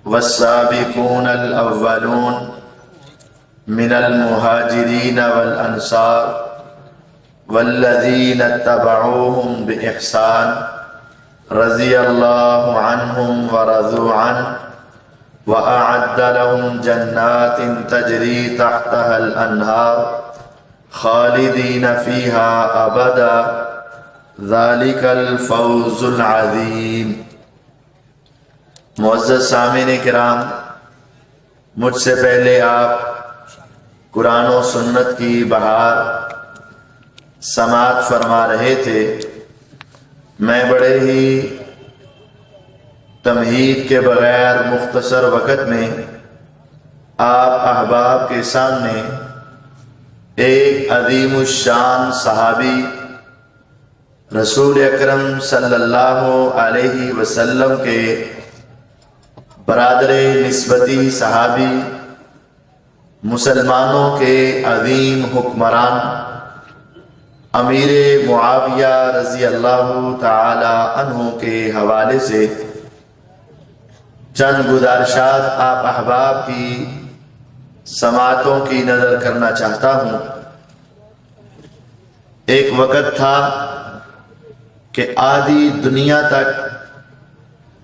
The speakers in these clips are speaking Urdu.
والسابقون الأولون من المهاجرين والأنصار والذين اتبعوهم بإحسان رضي الله عنهم ورضوا عنه وأعد لهم جنات تجري تحتها الأنهار خالدين فيها أبدا ذلك الفوز العظیم۔ معزز سامعین کرام، مجھ سے پہلے آپ قرآن و سنت کی بہار سماعت فرما رہے تھے۔ میں بڑے ہی تمہید کے بغیر مختصر وقت میں آپ احباب کے سامنے ایک عظیم الشان صحابی رسول اکرم صلی اللہ علیہ وسلم کے برادر نسبتی صحابی، مسلمانوں کے عظیم حکمران امیر معاویہ رضی اللہ تعالی عنہ کے حوالے سے چند گزارشات آپ احباب کی سماعتوں کی نظر کرنا چاہتا ہوں۔ ایک وقت تھا کہ آدھی دنیا تک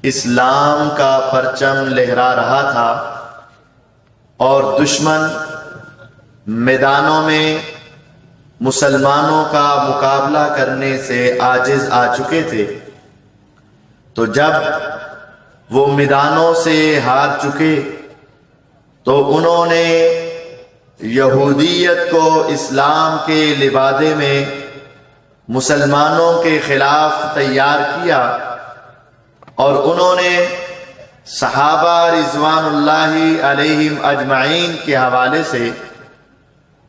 اسلام کا پرچم لہرا رہا تھا اور دشمن میدانوں میں مسلمانوں کا مقابلہ کرنے سے عاجز آ چکے تھے۔ تو جب وہ میدانوں سے ہار چکے تو انہوں نے یہودیت کو اسلام کے لبادے میں مسلمانوں کے خلاف تیار کیا اور انہوں نے صحابہ رضوان اللہ علیہم اجمعین کے حوالے سے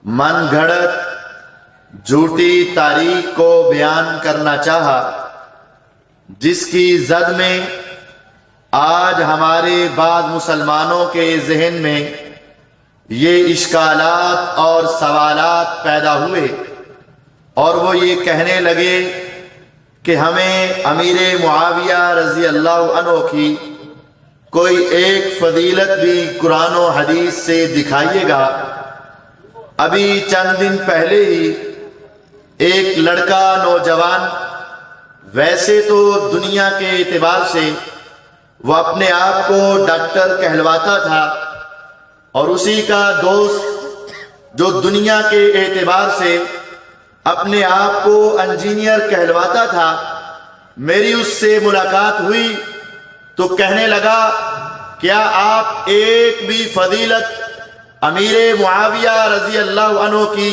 من گھڑت جھوٹی تاریخ کو بیان کرنا چاہا، جس کی زد میں آج ہمارے بعض مسلمانوں کے ذہن میں یہ اشکالات اور سوالات پیدا ہوئے اور وہ یہ کہنے لگے کہ ہمیں امیر معاویہ رضی اللہ عنہ کی کوئی ایک فضیلت بھی قرآن و حدیث سے دکھائیے گا۔ ابھی چند دن پہلے ہی ایک لڑکا نوجوان، ویسے تو دنیا کے اعتبار سے وہ اپنے آپ کو ڈاکٹر کہلواتا تھا اور اسی کا دوست جو دنیا کے اعتبار سے اپنے آپ کو انجینئر کہلواتا تھا، میری اس سے ملاقات ہوئی تو کہنے لگا کیا آپ ایک بھی فضیلت امیر معاویہ رضی اللہ عنہ کی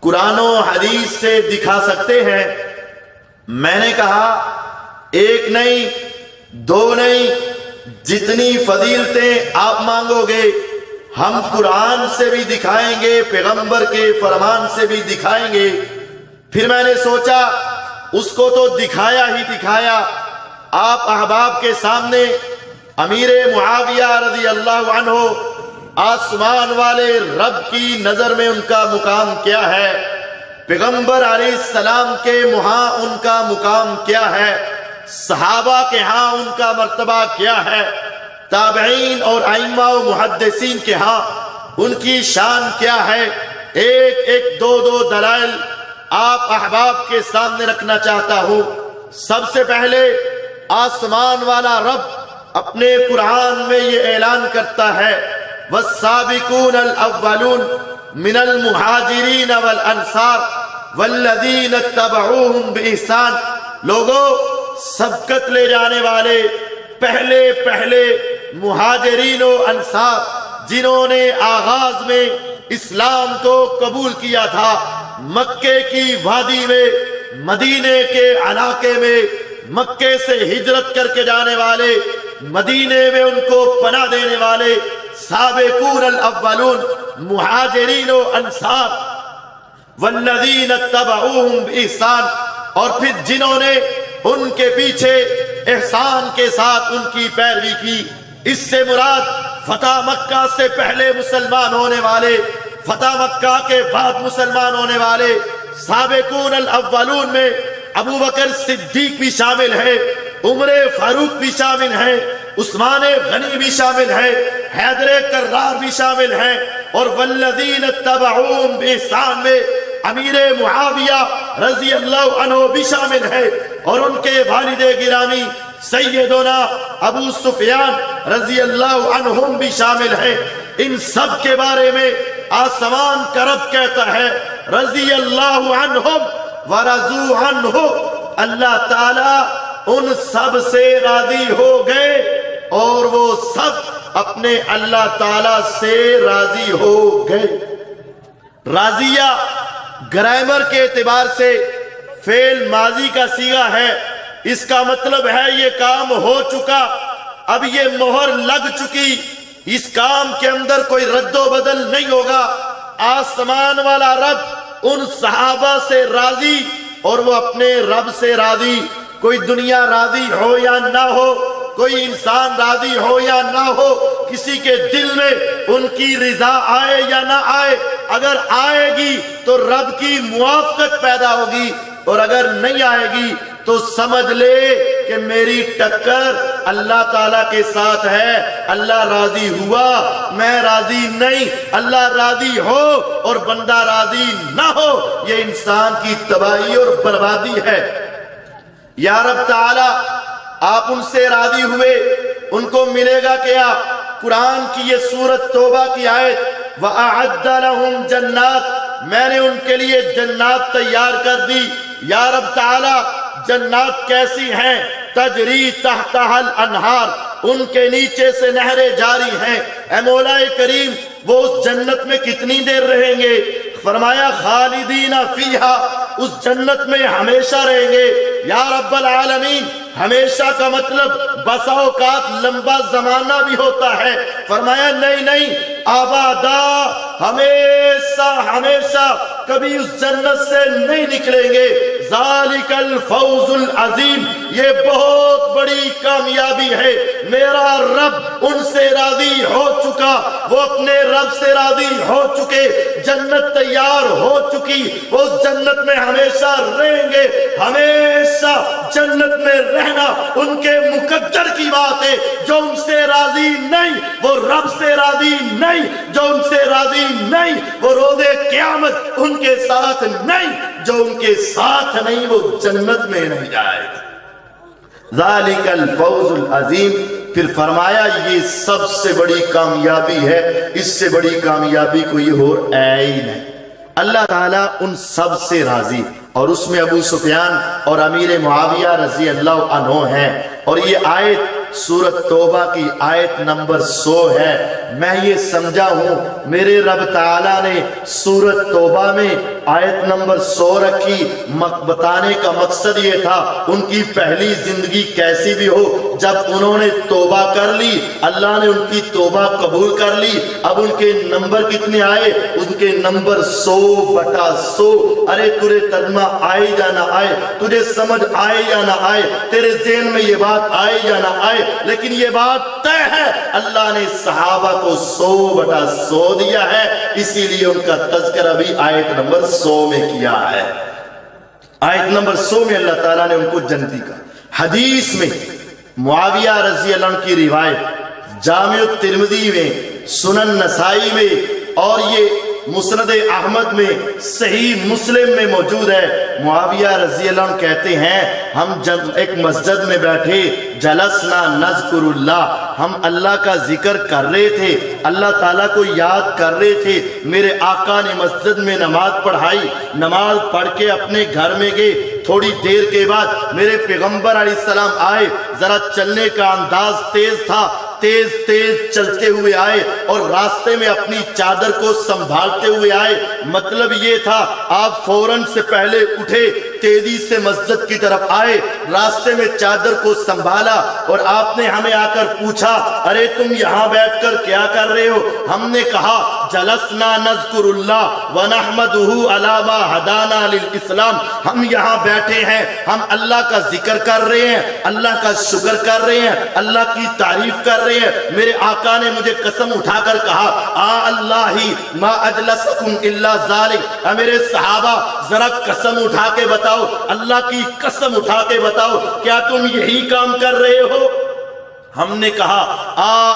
قرآن و حدیث سے دکھا سکتے ہیں؟ میں نے کہا ایک نہیں، دو نہیں، جتنی فضیلتیں آپ مانگو گے ہم قرآن سے بھی دکھائیں گے، پیغمبر کے فرمان سے بھی دکھائیں گے۔ پھر میں نے سوچا اس کو تو دکھایا ہی دکھایا، آپ احباب کے سامنے امیر معاویہ رضی اللہ عنہ آسمان والے رب کی نظر میں ان کا مقام کیا ہے، پیغمبر علیہ السلام کے وہاں ان کا مقام کیا ہے، صحابہ کے ہاں ان کا مرتبہ کیا ہے، تابعین اور ائمہ و محدثین کے ہاں ان کی شان کیا ہے، ایک ایک دو دو دلائل آپ احباب کے سامنے رکھنا چاہتا ہوں۔ سب سے پہلے آسمان والا رب اپنے قرآن میں یہ اعلان کرتا ہے والسابقون الاولون من المہاجرین والانصار والذین اتبعوہم بإحسان، لوگوں سبقت لے جانے والے پہلے مہاجرین و انصار جنہوں نے آغاز میں اسلام کو قبول کیا تھا، مکے کی وادی میں، مدینے کے علاقے میں، مکے سے ہجرت کر کے جانے والے، مدینے میں ان کو پناہ دینے والے سابقون الاولون مہاجرین و انصار والذین اتبعوہم بإحسان، اور پھر جنہوں نے ان کے پیچھے احسان کے ساتھ ان کی پیروی کی۔ اس سے مراد فتح مکہ سے پہلے مسلمان ہونے والے، فتح مکہ کے بعد مسلمان ہونے والے سابقون الاولون میں ابو بکر صدیق بھی شامل ہے، عمر فاروق بھی شامل ہیں، عثمان غنی بھی شامل ہے، حیدر کرار بھی شامل ہیں، اور والذین اتبعوہم بإحسان میں امیر معاویہ رضی اللہ عنہ بھی شامل ہے، اور ان کے والد گرامی سیدنا ابو سفیان رضی اللہ عنہم بھی شامل ہیں۔ ان سب کے بارے میں آسمان کا رب کہتا ہے رضی اللہ عنہم ورضوا عنہ، اللہ تعالیٰ ان سب سے راضی ہو گئے اور وہ سب اپنے اللہ تعالیٰ سے راضی ہو گئے۔ راضیہ گرامر کے اعتبار سے فعل ماضی کا صیغہ ہے، اس کا مطلب ہے یہ کام ہو چکا، اب یہ مہر لگ چکی، اس کام کے اندر کوئی رد و بدل نہیں ہوگا۔ آسمان والا رب ان صحابہ سے راضی اور وہ اپنے رب سے راضی۔ کوئی دنیا راضی ہو یا نہ ہو، کوئی انسان راضی ہو یا نہ ہو، کسی کے دل میں ان کی رضا آئے یا نہ آئے، اگر آئے گی تو رب کی موافقت پیدا ہوگی، اور اگر نہیں آئے گی تو سمجھ لے کہ میری ٹکر اللہ تعالیٰ کے ساتھ ہے۔ اللہ راضی ہوا، میں راضی نہیں، اللہ راضی ہو اور بندہ راضی نہ ہو، یہ انسان کی تباہی اور بربادی ہے۔ یا رب تعالیٰ آپ ان سے راضی ہوئے، ان کو ملے گا کیا؟ قرآن کی یہ سورت توبہ کی آیت وَأَعَدَّ لَهُمْ جَنَّاتٍ، میں نے ان کے لیے جنات تیار کر دی۔ یا رب تعالیٰ جنات کیسی ہیں؟ تجری تحتها الانہار، ان کے نیچے سے نہریں جاری ہیں۔ اے مولا کریم وہ اس جنت میں کتنی دیر رہیں گے؟ فرمایا خالدین فیہا، اس جنت میں ہمیشہ رہیں گے۔ یا رب العالمین ہمیشہ کا مطلب بسا اوقات لمبا زمانہ بھی ہوتا ہے، فرمایا نہیں آبادا، ہمیشہ ہمیشہ کبھی اس جنت سے نہیں نکلیں گے۔ ذالک الفوز العظیم، یہ بہت بڑی کامیابی ہے۔ میرا رب ان سے راضی ہو چکا، وہ اپنے رب سے راضی ہو چکے، جنت تیار ہو چکی، وہ اس جنت میں ہمیشہ رہیں گے۔ ہمیشہ جنت میں رہنا ان کے مقدر کی بات ہے۔ جو ان سے راضی نہیں وہ رب سے راضی نہیں، جو ان سے راضی نہیں وہ روز قیامت ان کے ساتھ نہیں، جو ان کے ساتھ نہیں وہ جنت میں نہیں جائے گا۔ ذالک الفوز العظیم، پھر فرمایا یہ سب سے بڑی کامیابی ہے، اس سے بڑی کامیابی کوئی اور ہے ہی نہیں۔ اللہ تعالیٰ ان سب سے راضی، اور اس میں ابو سفیان اور امیر معاویہ رضی اللہ عنہ ہیں۔ اور یہ آیت سورت توبہ کی آیت نمبر 100 ہے۔ میں یہ سمجھا ہوں میرے رب تعالیٰ نے سورت توبہ میں آیت نمبر 100 رکھی، بتانے کا مقصد یہ تھا ان کی پہلی زندگی کیسی بھی ہو، جب انہوں نے توبہ کر لی اللہ نے ان کی توبہ قبول کر لی۔ اب ان کے نمبر کتنے آئے؟ ان کے نمبر 100/100۔ ارے تجھے ترجمہ آئے یا نہ آئے، تجھے سمجھ آئے یا نہ آئے، تیرے ذہن میں یہ بات آئے یا نہ آئے، لیکن یہ بات طے ہے اللہ نے صحابہ کو 100/100 دیا ہے، اسی لیے ان کا تذکرہ بھی آیت نمبر 100 میں کیا ہے۔ آیت نمبر 100 میں اللہ تعالیٰ نے ان کو جنتی کا۔ حدیث میں معاویہ رضی اللہ عنہ کی روایت جامع الترمذی میں، سنن نسائی میں، اور یہ مسند احمد میں، صحیح مسلم میں موجود ہے۔ معاویہ رضی اللہ عنہ کہتے ہیں ہم جب ایک مسجد میں بیٹھے، جلسنا نذکر اللہ، ہم اللہ کا ذکر کر رہے تھے، اللہ تعالیٰ کو یاد کر رہے تھے۔ میرے آقا نے مسجد میں نماز پڑھائی، نماز پڑھ کے اپنے گھر میں گئے۔ تھوڑی دیر کے بعد میرے پیغمبر علیہ السلام آئے، ذرا چلنے کا انداز تیز تھا، تیز چلتے ہوئے آئے اور راستے میں اپنی چادر کو سنبھالتے ہوئے آئے۔ مطلب یہ تھا آپ فوراً سے پہلے اٹھے، تیزی سے مسجد کی طرف آئے، راستے میں چادر کو سنبھالا، اور آپ نے ہمیں آ کر پوچھا ارے تم یہاں بیٹھ کر کیا کر رہے ہو؟ ہم نے کہا جلسنا نذکر اللہ ونحمدہ علی ما ہدانا للاسلام، ہم یہاں بیٹھے ہیں، ہم اللہ کا ذکر کر رہے ہیں، اللہ کا شکر کر رہے ہیں، اللہ کی تعریف کر رہے ہیں۔ میرے آقا نے مجھے قسم اٹھا کر کہا اللہ ما اجلسکم الا ذالک، اے میرے صحابہ ذرا قسم اٹھا کے بتاؤ، اللہ کی قسم اٹھا کے بتاؤ، کیا تم یہی کام کر رہے ہو؟ ہم نے کہا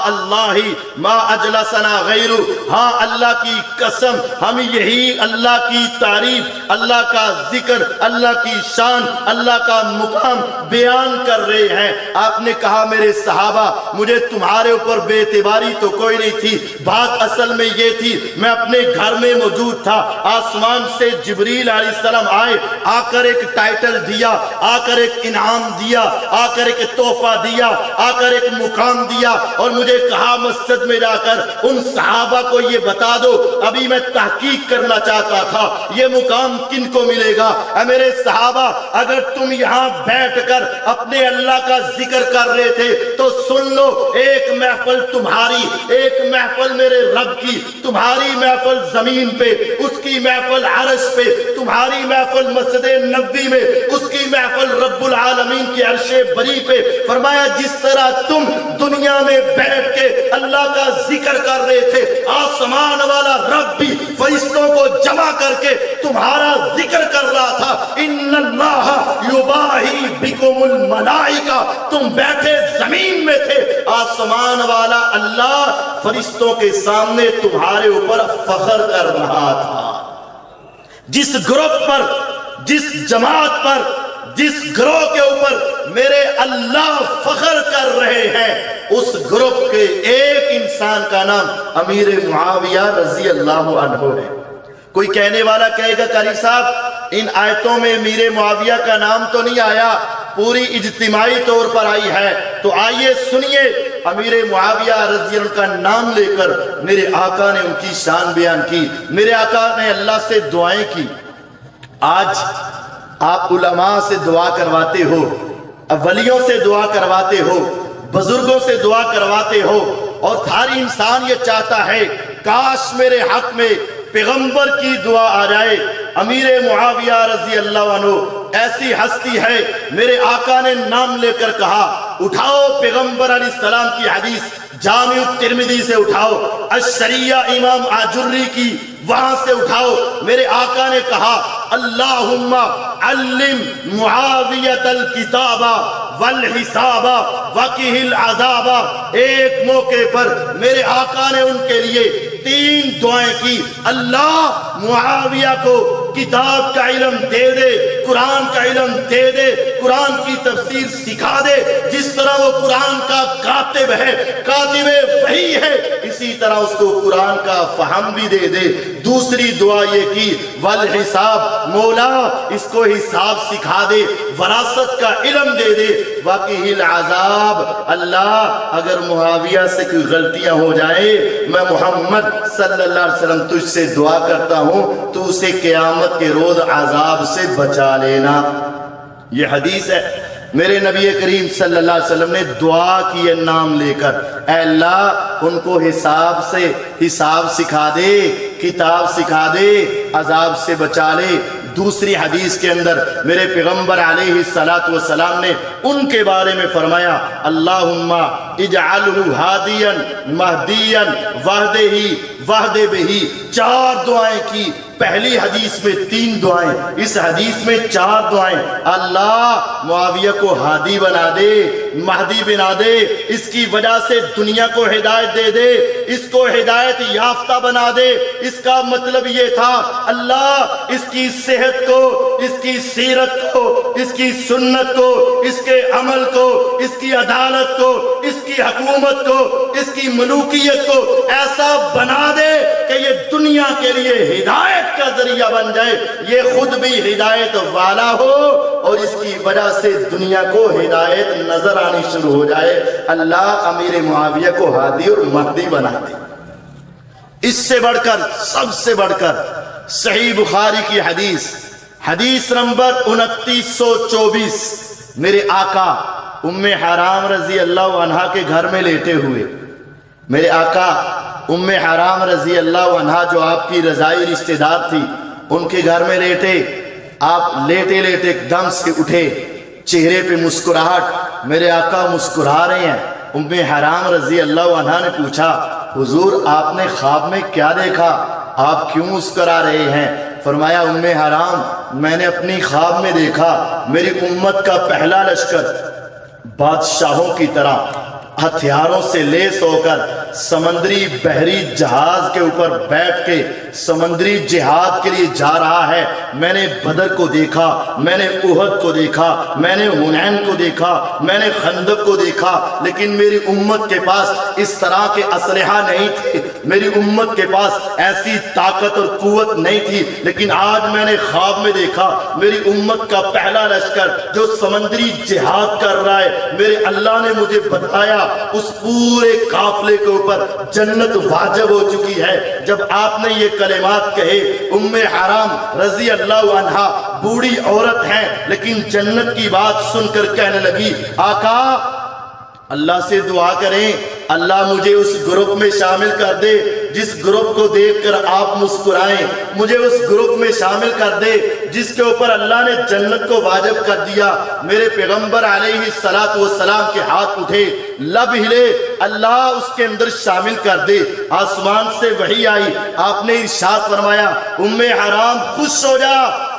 اللہ ما اجلسنا غیر، ہاں اللہ کی قسم ہم یہی اللہ کی تعریف، اللہ کا ذکر، اللہ کی شان، اللہ کا مقام بیان کر رہے ہیں۔ آپ نے کہا میرے صحابہ مجھے تمہارے اوپر بے اعتباری تو کوئی نہیں تھی، بات اصل میں یہ تھی میں اپنے گھر میں موجود تھا، آسمان سے جبریل علیہ السلام آئے، آ کر ایک ٹائٹل دیا، آ کر ایک انعام دیا، آ کر ایک تحفہ دیا، آ کر ایک مقام دیا، اور مجھے کہا مسجد میں جا کر ان صحابہ کو یہ بتا دو، ابھی میں تحقیق کرنا چاہتا تھا یہ مقام کن کو ملے گا۔ اے میرے صحابہ اگر تم یہاں بیٹھ کر اپنے اللہ کا ذکر کر رہے تھے تو سن لو، ایک محفل تمہاری، ایک محفل میرے رب کی، تمہاری محفل زمین پہ، اس کی محفل عرش پہ، تمہاری محفل مسجد نبوی میں، اس کی محفل رب العالمین کی عرش بری پہ۔ فرمایا جس طرح تم دنیا میں بیٹھ کے اللہ کا ذکر کر رہے تھے، آسمان والا رب بھی فرشتوں کو جمع کر کے تمہارا ذکر کر رہا تھا۔ ان اللہ یباہی بکم الملائکہ، تم بیٹھے زمین میں تھے، آسمان والا اللہ فرشتوں کے سامنے تمہارے اوپر فخر کر رہا تھا۔ جس گروپ پر، جس جماعت پر، جس گروہ کے اوپر میرے اللہ فخر کر رہے ہیں، اس گروپ کے ایک انسان کا نام امیر معاویہ رضی اللہ عنہ ہے۔ کوئی کہنے والا کہے گا قاری صاحب ان آیتوں میں امیر معاویہ کا نام تو نہیں آیا، پوری اجتماعی طور پر آئی ہے، تو آئیے سنیے امیر معاویہ رضی اللہ عنہ کا نام لے کر میرے آقا نے ان کی شان بیان کی، میرے آقا نے اللہ سے دعائیں کی۔ آج آپ علماء سے دعا کرواتے ہو، ولیوں سے دعا کرواتے ہو، بزرگوں سے دعا کرواتے ہو، اور ہر انسان یہ چاہتا ہے کاش میرے حق میں پیغمبر کی دعا آ جائے۔ امیر معاویہ رضی اللہ عنہ ایسی ہستی ہے، میرے آقا نے نام لے کر کہا اٹھاؤ پیغمبر علیہ السلام کی حدیث جامع الترمذی سے اٹھاؤ، الشریعہ امام آجری کی وہاں سے اٹھاؤ۔ میرے آقا نے کہا اللہم علم معاویۃ الکتاب والحساب وقہ العذاب۔ ایک موقع پر میرے آقا نے ان کے لیے 3 دعائیں کی، اللہ معاویہ کو کتاب کا علم دے دے، قرآن کا علم دے دے، قرآن کی تفسیر سکھا دے، جس طرح وہ قرآن کا کاتب ہے، کاتب وحی ہے، اسی طرح اس کو قرآن کا فہم بھی دے دے۔ دوسری دعا یہ کی والحساب، مولا اس کو حساب سکھا دے، وراثت کا علم دے دے، وقہ العذاب، اللہ اگر معاویہ سے کوئی غلطیاں ہو جائے میں محمد صلی اللہ علیہ وسلم تجھ سے دعا کرتا ہوں تو اسے قیامت کے روز عذاب سے بچا لینا۔ یہ حدیث ہے، میرے نبی کریم صلی اللہ علیہ وسلم نے دعا کی ہے نام لے کر، اے اللہ ان کو حساب سے حساب سکھا دے، کتاب سکھا دے، عذاب سے بچا لے۔ دوسری حدیث کے اندر میرے پیغمبر علیہ السلام نے ان کے بارے میں فرمایا اللہم اجعلہ ہادیا مہدیا واہد بہ۔ 4 دعائیں کی، پہلی حدیث میں 3 دعائیں، اس حدیث میں 4 دعائیں۔ اللہ معاویہ کو ہادی بنا دے، مہدی بنا دے، اس کی وجہ سے دنیا کو ہدایت دے دے، اس کو ہدایت یافتہ بنا دے۔ اس کا مطلب یہ تھا اللہ اس کی صحت کو، اس کی سیرت کو، اس کی سنت کو، اس کے عمل کو، اس کی عدالت کو، اس کی حکومت کو، اس کی ملوکیت کو ایسا بنا دے کہ یہ دنیا کے لیے ہدایت کا ذریعہ بن جائے، یہ خود بھی ہدایت والا ہو اور اس کی وجہ سے دنیا کو ہدایت نظر آنی شروع ہو جائے۔ اللہ امیر معاویہ کو ہادی اور مہدی بنا دے۔ اس سے بڑھ کر، سب سے بڑھ کر صحیح بخاری کی حدیث نمبر 2924، میرے آقا ام حرام رضی اللہ عنہ کے گھر میں لیٹے ہوئے، میرے آقا ام حرام رضی اللہ عنہ جو آپ کی رضائی رشتہ دار تھی، ان کے گھر میں لیٹے، آپ لیٹے لیٹے ایک دم سے اٹھے، چہرے پہ مسکراہٹ، میرے آقا مسکرا رہے ہیں۔ ام حرام رضی اللہ عنہ نے پوچھا حضور آپ نے خواب میں کیا دیکھا، آپ کیوں مسکرا رہے ہیں؟ فرمایا ام حرام میں نے اپنی خواب میں دیکھا میری امت کا پہلا لشکر بادشاہوں کی طرح ہتھیاروں سے لیس ہو کر سمندری بحری جہاز کے اوپر بیٹھ کے سمندری جہاد کے لیے جا رہا ہے۔ میں نے بدر کو دیکھا، میں نے احد کو دیکھا، میں نے حنین کو دیکھا، میں نے خندق کو دیکھا، لیکن میری امت کے پاس اس طرح کے اسلحہ نہیں تھے، میری امت کے پاس ایسی طاقت اور قوت نہیں تھی۔ لیکن آج میں نے خواب میں دیکھا میری امت کا پہلا لشکر جو سمندری جہاد کر رہا ہے، میرے اللہ نے مجھے بتایا اس پورے قافلے کے اوپر جنت واجب ہو چکی ہے۔ جب آپ نے یہ کلمات کہے، ام حرام رضی اللہ عنہا بوڑھی عورت ہے لیکن جنت کی بات سن کر کہنے لگی، آقا اللہ سے دعا کریں اللہ مجھے اس گروپ میں شامل کر دے جس گروپ کو دیکھ کر آپ مسکرائیں، مجھے اس گروپ میں شامل کر دے جس کے اوپر اللہ نے جنت کو واجب کر دیا۔ میرے پیغمبر علیہ السلام کے ہاتھ اٹھے، لب ہلے، اللہ اس کے اندر شامل کر دے۔ آسمان سے وحی آئی، آپ نے ارشاد فرمایا، ام حرام خوش ہو جا،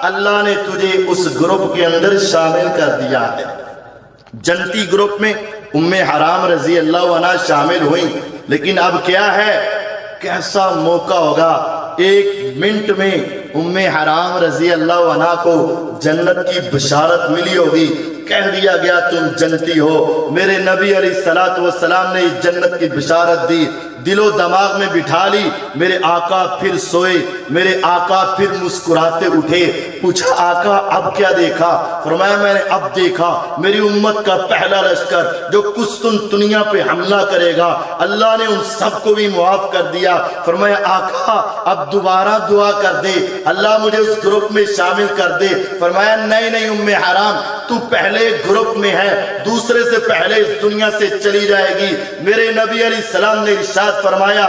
اللہ نے تجھے اس گروپ کے اندر شامل کر دیا ہے۔ جنتی گروپ میں ام حرام رضی اللہ عنہ شامل ہوئیں، لیکن اب کیا ہے، کیسا موقع ہوگا، ایک منٹ میں ام حرام رضی اللہ عنہ کو جنت کی بشارت ملی ہوگی، کہہ دیا گیا تم جنتی ہو۔ میرے نبی علیہ السلام نے جنت کی بشارت دی، دل و دماغ میں بٹھا لی۔ میرے آقا پھر سوئے، میرے آقا پھر مسکراتے اٹھے، پوچھا آقا اب کیا دیکھا؟ فرمایا میں نے اب دیکھا میری امت کا پہلا لشکر جو قسطنطنیہ پہ حملہ کرے گا، اللہ نے ان سب کو بھی معاف کر دیا۔ فرمایا آقا اب دوبارہ دعا کر دے، اللہ مجھے اس گروپ میں شامل کر دے۔ فرمایا نہیں ام حرام، تو پہلے گروپ میں ہے، دوسرے سے پہلے اس دنیا سے چلی جائے گی۔ میرے نبی علیہ السلام نے ارشاد فرمایا،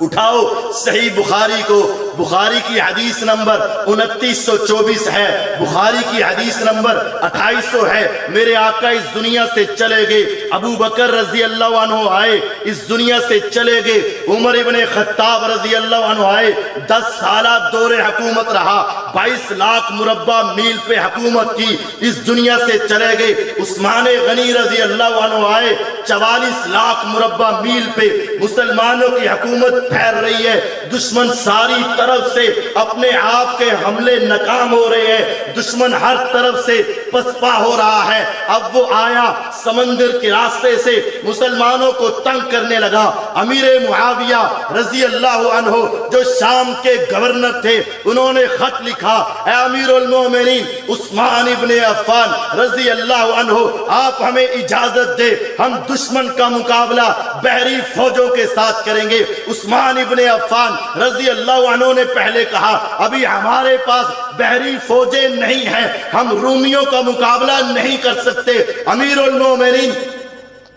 اٹھاؤ صحیح بخاری کو، بخاری کی حدیث نمبر 2924 ہے، بخاری کی حدیث نمبر 2800 ہے۔ میرے آقا اس دنیا سے چلے گئے، ابو بکر رضی اللہ عنہ آئے اس دنیا سے چلے گئے، عمر ابن خطاب رضی اللہ عنہ آئے، 10 سالہ دور حکومت رہا، 22 لاکھ مربع میل پہ حکومت کی، اس دنیا سے چلے گئے۔ عثمان غنی رضی اللہ عنہ آئے، 44 لاکھ مربع میل پہ مسلمانوں کی حکومت پھیل رہی ہے، دشمن ساری طرف سے اپنے آپ کے حملے ناکام ہو رہے ہیں، دشمن ہر طرف سے پسپا ہو رہا ہے۔ اب وہ آیا سمندر کے راستے سے مسلمانوں کو تنگ کرنے لگا۔ امیر معاویہ رضی اللہ عنہ جو شام کے گورنر تھے، انہوں نے خط لکھا، اے امیر المومنین عثمان ابن عفان رضی اللہ عنہ، آپ ہمیں اجازت دے، ہم دشمن کا مقابلہ بحری فوجوں کے ساتھ کریں گے۔ عثمان ابن عفان رضی اللہ عنہ نے پہلے کہا، ابھی ہمارے پاس بحری فوجیں نہیں ہیں، ہم رومیوں کا مقابلہ نہیں کر سکتے۔ امیر المومنین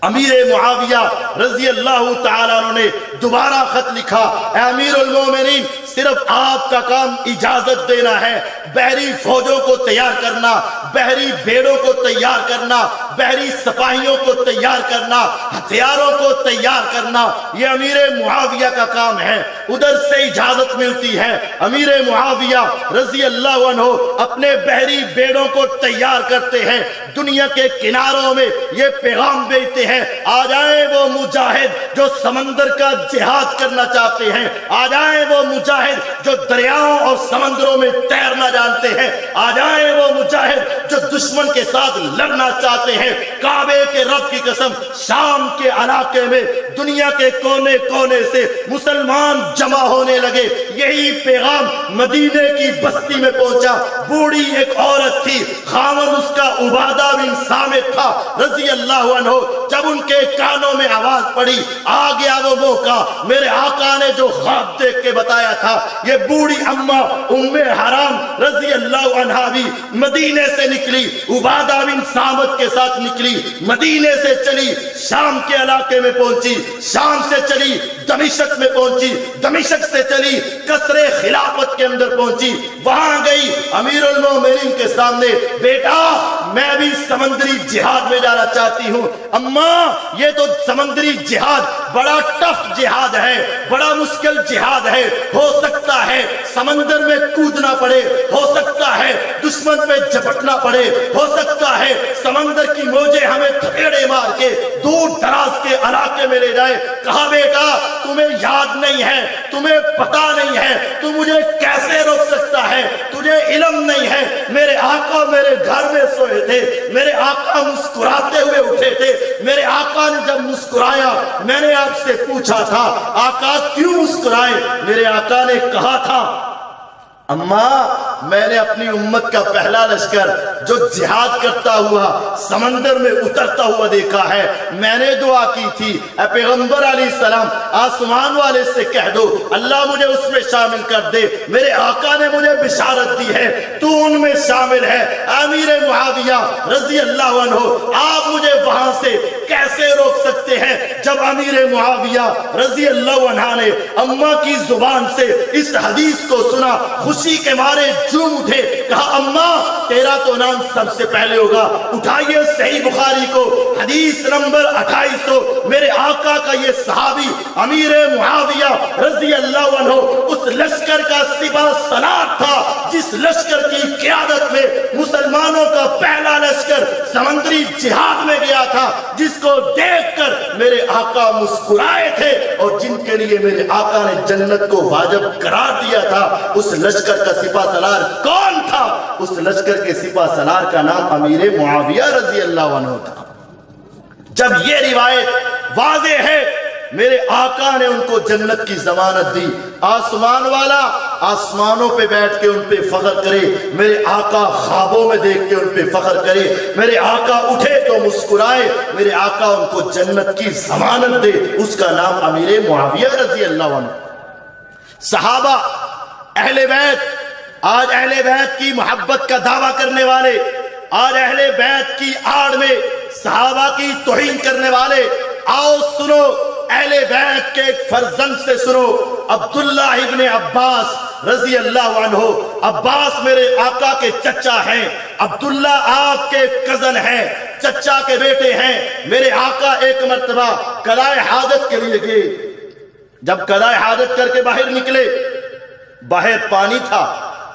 امیر معاویہ رضی اللہ تعالیٰ عنہ نے دوبارہ خط لکھا، اے امیر المومنین صرف آپ کا کام اجازت دینا ہے، بحری فوجوں کو تیار کرنا، بحری بھیڑوں کو تیار کرنا، بحری سپاہیوں کو تیار کرنا، ہتھیاروں کو تیار کرنا، یہ امیر معاویہ کا کام ہے۔ ادھر سے اجازت ملتی ہے، امیر معاویہ رضی اللہ عنہ اپنے بحری بھیڑوں کو تیار کرتے ہیں، دنیا کے کناروں میں یہ پیغام بھیجتے ہیں، آ جائیں وہ مجاہد جو سمندر کا جہاد کرنا چاہتے ہیں، آ جائیں وہ مجاہد جو دریاؤں اور سمندروں میں تیرنا جانتے ہیں، آ جائیں وہ مجاہد جو دشمن کے ساتھ لڑنا چاہتے ہیں۔ کعبے کے رب کی قسم، شام کے علاقے میں دنیا کے کونے کونے سے مسلمان جمع ہونے لگے۔ یہی پیغام مدینے کی بستی میں پہنچا۔ بوڑھی ایک عورت تھی، خاوند اس کا عبادہ بن صامت تھا رضی اللہ عنہ۔ جب ان کے کانوں میں آواز پڑی، آ گیا وہ موقع، میرے آقا نے جو خواب دیکھ کے بتایا تھا، یہ بوڑھی اماں ام حرام رضی اللہ عنہا بھی مدینے سے نکلی، عبادہ بن صامت کے ساتھ نکلی، مدینے سے چلی، شام کے علاقے میں پہنچی، شام سے چلی دمشق میں پہنچی، دمشق سے چلی قصر خلافت کے اندر پہنچی، وہاں گئی امیر المومنین کے سامنے، بیٹا میں بھی سمندری جہاد میں جانا چاہتی ہوں۔ اماں یہ تو سمندری جہاد بڑا ٹف جہاد ہے، بڑا مشکل جہاد ہے، ہو سکتا ہے سمندر میں کودنا پڑے، ہو سکتا ہے دشمن پہ جھپٹنا پڑے، ہو سکتا ہے سمندر کی موجیں ہمیں تھپیڑے مار کے دور دراز کے علاقے میں لے جائے۔ کہا بیٹا تمہیں یاد نہیں ہے، تمہیں پتا نہیں ہے، تو مجھے کیسے روک سکتا ہے؟ تجھے علم نہیں ہے، میرے آقا میرے گھر میں سوئے تھے، میرے آقا مسکراتے ہوئے اٹھے تھے، میرے آقا نے جب مسکرایا میں نے آپ سے پوچھا تھا آقا کیوں مسکرائے؟ میرے آقا نے کہا تھا اماں میں نے اپنی امت کا پہلا لشکر جو جہاد کرتا ہوا سمندر میں اترتا ہوا دیکھا ہے، میں نے دعا کی تھی اے پیغمبر علیہ السلام آسمان والے سے کہہ دو اللہ مجھے اس میں شامل کر دے۔ میرے آقا نے مجھے بشارت دی ہے تو ان میں شامل ہے۔ امیر معاویہ رضی اللہ عنہ آپ مجھے وہاں سے کیسے روک سکتے ہیں جب امیر معاویہ رضی اللہ عنہ نے اماں کی زبان سے اس حدیث کو سنا، خوشی کے مارے جھوم اٹھے، کہا اماں تیرا تو نام سب سے پہلے ہوگا۔ اٹھائیے صحیح بخاری کو حدیث نمبر 2800، میرے آقا کا یہ صحابی امیر معاویہ رضی اللہ عنہ اس لشکر کا سپہ سالار تھا جس لشکر کی قیادت میں مسلمانوں کا پہلا لشکر سمندری جہاد میں گیا تھا، جس کو دیکھ کر میرے آقا مسکرائے تھے اور جن کے لیے میرے آقا نے جنت کو واجب قرار دیا تھا۔ اس لشکر کا سپہ سالار کون تھا؟ اس لشکر کے سپہ سالار کا نام امیر معاویہ رضی اللہ عنہ تھا۔ جب یہ روایت واضح ہے میرے آقا نے ان کو جنت کی ضمانت دی۔ آسمان والا آسمانوں پہ بیٹھ کے ان پہ فخر کرے، میرے آقا خوابوں میں دیکھ کے ان پہ فخر کرے، میرے آقا اٹھے تو مسکرائے، میرے آقا ان کو جنت کی ضمانت دے، اس کا نام امیر معاویہ رضی اللہ عنہ۔ صحابہ اہل بیت، آج اہل بیت کی محبت کا دعویٰ کرنے والے، آج اہل بیت کی آڑ میں صحابہ کی توہین کرنے والے، آؤ سنو اہل بیت کے ایک فرزند سے سنو، عبداللہ ابن عباس رضی اللہ عنہ۔ عباس میرے آقا کے چچا ہیں، عبداللہ آپ کے کزن ہیں، چچا کے بیٹے ہیں۔ میرے آقا ایک مرتبہ قضائے حاجت کے لیے گئے، جب قضائے حاجت کر کے باہر نکلے، باہر پانی تھا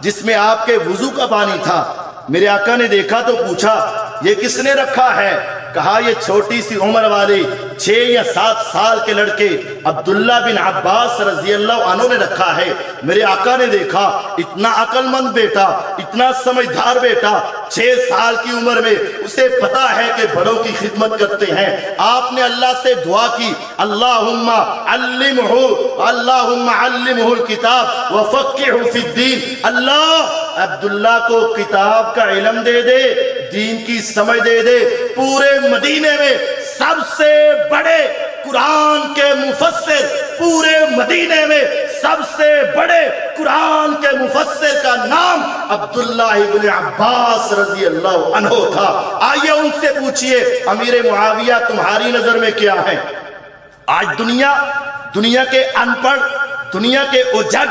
جس میں آپ کے وضو کا پانی تھا۔ میرے آقا نے دیکھا تو پوچھا یہ کس نے رکھا ہے؟ کہا یہ چھوٹی سی عمر والے 6 یا 7 سال کے لڑکے عبداللہ بن عباس رضی اللہ عنہ نے رکھا ہے۔ میرے آقا نے دیکھا اتنا عقل مند بیٹا، اتنا سمجھدار بیٹا، 6 سال کی عمر میں اسے پتا ہے کہ بڑوں کی خدمت کرتے ہیں۔ آپ نے اللہ سے دعا کی اللہم علمہ الکتاب وفقہہ فی الدین، اللہ عبداللہ کو کتاب کا علم دے دے، دین کی سمجھ دے دے۔ پورے مدینے میں سب سے بڑے قرآن کے مفسر، پورے مدینے میں سب سے بڑے قرآن کے مفسر کا نام عبداللہ ابن عباس رضی اللہ عنہ تھا۔ آئیے ان سے پوچھئے امیر معاویہ تمہاری نظر میں کیا ہے؟ آج دنیا کے ان پڑھ، دنیا کے اجڑ،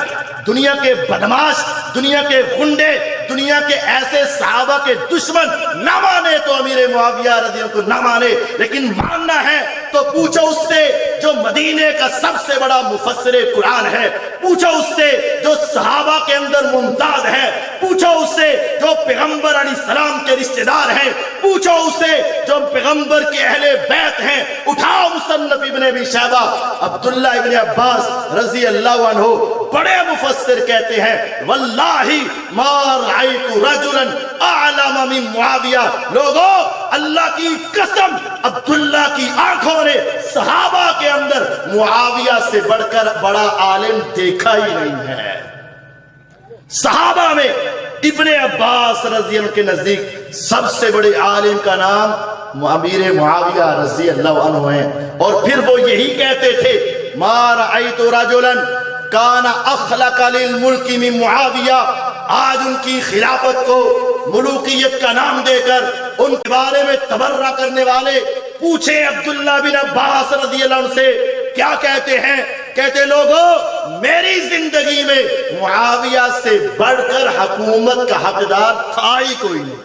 دنیا کے بدماش، دنیا کے غنڈے، دنیا کے ایسے صحابہ کے دشمن نہ مانے تو امیر معاویہ رضی اللہ عنہ کو نہ مانے، لیکن ماننا ہے تو پوچھو اس سے جو مدینے کا سب سے بڑا مفسر قرآن ہے، پوچھو اس سے جو صحابہ کے اندر ممتاز ہے، پوچھو اس سے جو پیغمبر علیہ السلام کے رشتہ دار ہیں، پوچھو اس سے جو پیغمبر کے اہل بیت ہیں۔ اٹھاؤ مصنف ابن ابی شیبہ، عبداللہ ابن عباس رضی اللہ عنہ بڑے مفسر کہتے ہیں واللہ ما رأیت رجلا اعلم من معاویہ، لوگوں اللہ کی قسم عبداللہ کی آنکھوں نے صحابہ کے اندر معاویہ سے بڑھ کر بڑا عالم دیکھا ہی نہیں ہے۔ صحابہ میں ابن عباس رضی اللہ عنہ کے نزدیک سب سے بڑے عالم کا نام امیر معاویہ رضی اللہ عنہ ہے، اور پھر وہ یہی کہتے تھے ما رأیت رجلا کان اخلق للملک من معاویہ۔ آج ان کی خلافت کو ملوکیت کا نام دے کر ان کے بارے میں تبرہ کرنے والے پوچھیں عبداللہ بن عباس رضی اللہ عنہ سے کیا کہتے ہیں؟ کہتے لوگوں میری زندگی میں معاویہ سے بڑھ کر حکومت کا حقدار تھا ہی کوئی نہیں۔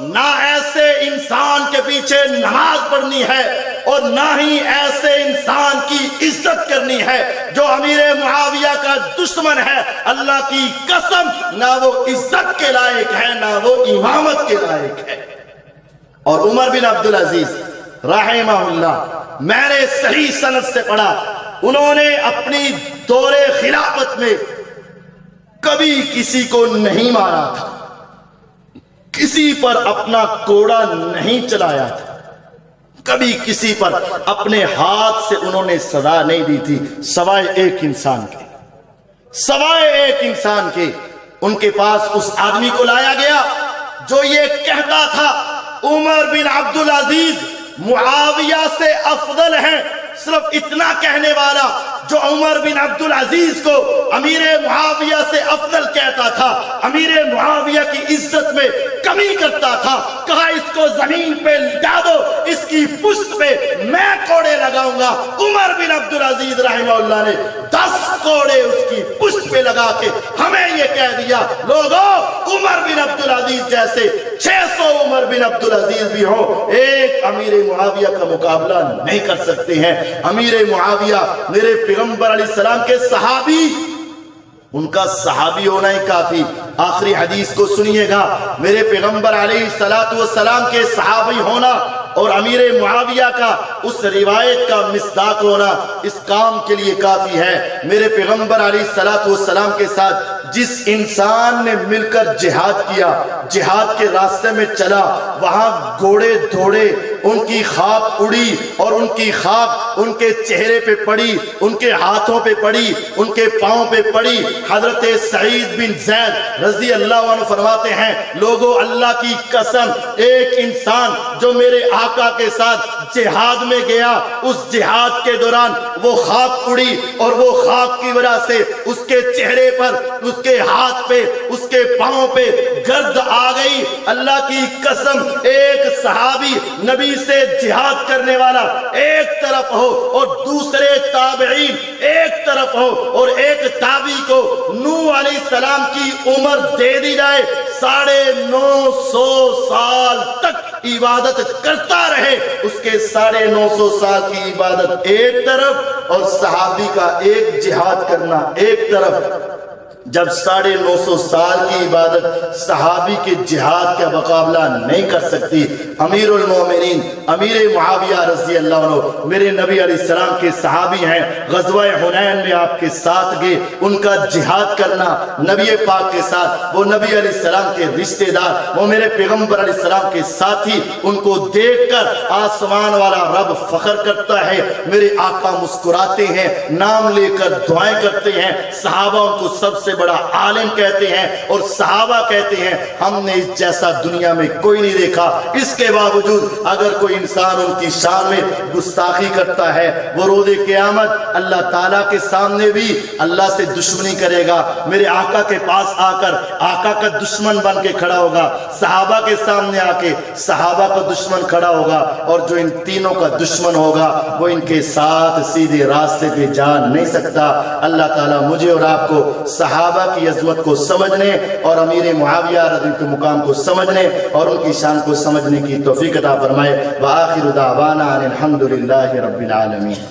نہ ایسے انسان کے پیچھے نماز پڑھنی ہے اور نہ ہی ایسے انسان کی عزت کرنی ہے جو امیر معاویہ کا دشمن ہے. اللہ کی قسم نہ وہ عزت کے لائق ہے نہ وہ امامت کے لائق ہے. اور عمر بن عبدالعزیز رحمہ اللہ، میں نے صحیح سند سے پڑھا، انہوں نے اپنی دور خلافت میں کبھی کسی کو نہیں مارا تھا، کسی پر اپنا کوڑا نہیں چلایا تھا، کبھی کسی پر اپنے ہاتھ سے انہوں نے سزا نہیں دی تھی، سوائے ایک انسان کے. سوائے ایک انسان کے ان کے پاس اس آدمی کو لایا گیا جو یہ کہتا تھا عمر بن عبدالعزیز معاویہ سے افضل ہیں. صرف اتنا کہنے والا جو عمر بن عبدالعزیز کو امیر معاویہ سے افضل کہتا تھا، امیر معاویہ کی عزت میں کمی کرتا تھا، کہا اس کو زمین پہ لٹا دو، اس کی پشت پہ میں کوڑے لگاؤں گا. عمر بن عبدالعزیز رحمہ اللہ نے 10 کوڑے اس کی پشت پہ لگا کے ہمیں یہ کہہ دیا، لوگوں عمر بن عبدالعزیز جیسے 600 عمر بن عبدالعزیز بھی ہوں، ایک امیر معاویہ کا مقابلہ نہیں کر سکتے ہیں. امیر معاویہ میرے پیغمبر علیہ السلام کے صحابی، ان کا صحابی ہونا ہی کافی. آخری حدیث کو سنیے گا، میرے پیغمبر علیہ السلام کے صحابی ہونا اور امیر معاویہ کا اس روایت کا مصداق ہونا اس کام کے لیے کافی ہے. میرے پیغمبر علیہ السلام کے ساتھ جس انسان نے مل کر جہاد کیا، جہاد کے راستے میں چلا، وہاں گھوڑے دوڑے، ان کی خاک اڑی اور ان کی خاک ان کے چہرے پہ پڑی، ان کے ہاتھوں پہ پڑی، ان کے پاؤں پہ پڑی. حضرت سعید بن زید رضی اللہ عنہ فرماتے ہیں، لوگوں اللہ کی قسم ایک انسان جو میرے آقا کے ساتھ جہاد میں گیا، اس جہاد کے دوران وہ خاک اڑی اور وہ خاک کی وجہ سے اس کے چہرے پر، اس کے ہاتھ پہ، اس کے پاؤں پہ گرد آ گئی. اللہ کی قسم ایک صحابی نبی سے جہاد کرنے والا ایک طرف ہو اور دوسرے تابعین ایک طرف ہو اور ایک تابعی کو نوح علیہ السلام کی عمر دے دی جائے، 950 سال تک عبادت کرتا رہے، اس کے 950 سال کی عبادت ایک طرف اور صحابی کا ایک جہاد کرنا ایک طرف. جب 950 سال کی عبادت صحابی کے جہاد کا مقابلہ نہیں کر سکتی، امیر المومنین امیر معاویہ رضی اللہ عنہ میرے نبی علیہ السلام کے صحابی ہیں، غزوہ حنین میں آپ کے ساتھ گئے، ان کا جہاد کرنا نبی پاک کے ساتھ، وہ نبی علیہ السلام کے رشتہ دار، وہ میرے پیغمبر علیہ السلام کے ساتھی، ان کو دیکھ کر آسمان والا رب فخر کرتا ہے. میرے آقا مسکراتے ہیں، نام لے کر دعائیں کرتے ہیں، صحابہ ان کو سب سے بڑا عالم کہتے ہیں اور صحابہ کہتے ہیں ہم نے اس جیسا دنیا میں کوئی نہیں دیکھا. اس کے باوجود اگر کوئی انسان ان کی شان میں گستاخی کرتا ہے، وہ روز قیامت اللہ تعالیٰ کے سامنے بھی اللہ سے دشمنی کرے گا. میرے آقا کے پاس آ کر آقا کا دشمن بن کے کھڑا ہوگا، صحابہ کے سامنے آ کے صحابہ کا دشمن کھڑا ہوگا، اور جو ان تینوں کا دشمن ہوگا وہ ان کے ساتھ سیدھے راستے پہ جا نہیں سکتا. اللہ تعالیٰ مجھے اور آپ کو صحابہ کی عظمت کو سمجھنے اور امیر معاویہ رضی اللہ عنہ کے مقام کو سمجھنے اور ان کی شان کو سمجھنے کی توفیق عطا فرمائے. وآخر دعوانا ان الحمد للہ رب العالمین.